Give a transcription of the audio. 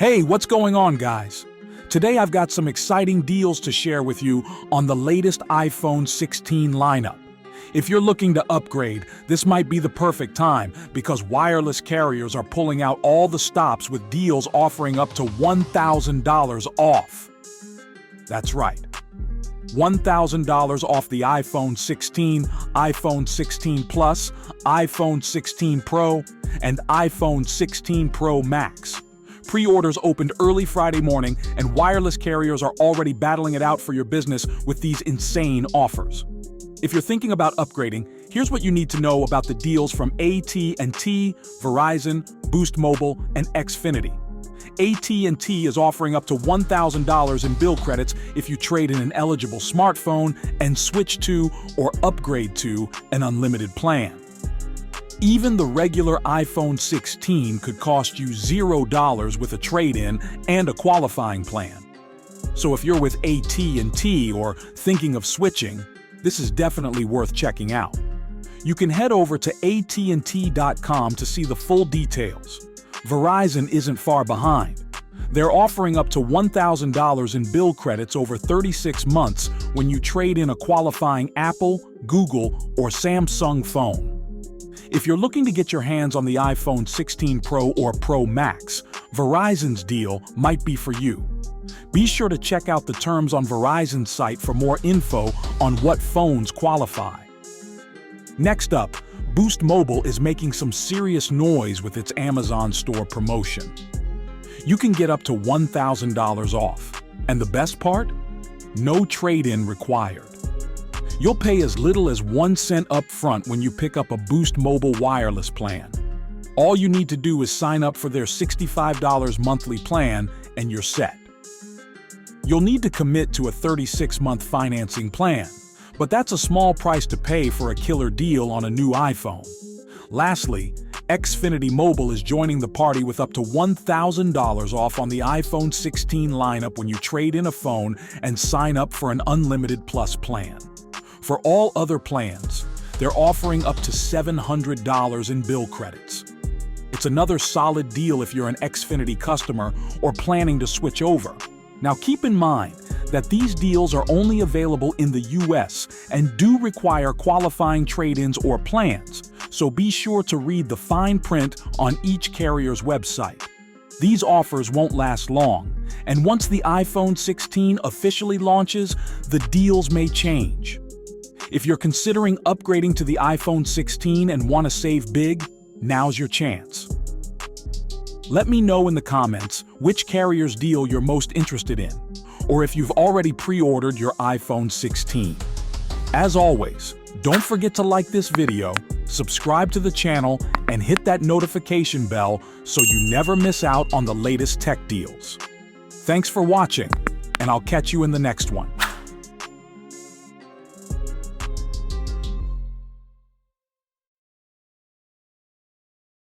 Hey, what's going on, guys? Today I've got some exciting deals to share with you on the latest iPhone 16 lineup. If you're looking to upgrade, this might be the perfect time because wireless carriers are pulling out all the stops with deals offering up to $1,000 off. That's right. $1,000 off the iPhone 16, iPhone 16 Plus, iPhone 16 Pro, and iPhone 16 Pro Max. Pre-orders opened early Friday morning, and wireless carriers are already battling it out for your business with these insane offers. If you're thinking about upgrading, here's what you need to know about the deals from AT&T, Verizon, Boost Mobile, and Xfinity. AT&T is offering up to $1,000 in bill credits if you trade in an eligible smartphone and switch to or upgrade to an unlimited plan. Even the regular iPhone 16 could cost you $0 with a trade-in and a qualifying plan. So if you're with AT&T or thinking of switching, this is definitely worth checking out. You can head over to AT&T.com to see the full details. Verizon isn't far behind. They're offering up to $1,000 in bill credits over 36 months when you trade in a qualifying Apple, Google, or Samsung phone. If you're looking to get your hands on the iPhone 16 Pro or Pro Max, Verizon's deal might be for you. Be sure to check out the terms on Verizon's site for more info on what phones qualify. Next up, Boost Mobile is making some serious noise with its Amazon store promotion. You can get up to $1,000 off. And the best part? No trade-in required. You'll pay as little as 1 cent up front when you pick up a Boost Mobile wireless plan. All you need to do is sign up for their $65 monthly plan and you're set. You'll need to commit to a 36-month financing plan, but that's a small price to pay for a killer deal on a new iPhone. Lastly, Xfinity Mobile is joining the party with up to $1,000 off on the iPhone 16 lineup when you trade in a phone and sign up for an unlimited Plus plan. For all other plans, they're offering up to $700 in bill credits. It's another solid deal if you're an Xfinity customer or planning to switch over. Now keep in mind that these deals are only available in the US and do require qualifying trade-ins or plans, so be sure to read the fine print on each carrier's website. These offers won't last long, and once the iPhone 16 officially launches, the deals may change. If you're considering upgrading to the iPhone 16 and want to save big, now's your chance. Let me know in the comments which carrier's deal you're most interested in, or if you've already pre-ordered your iPhone 16. As always, don't forget to like this video, subscribe to the channel, and hit that notification bell so you never miss out on the latest tech deals. Thanks for watching, and I'll catch you in the next one.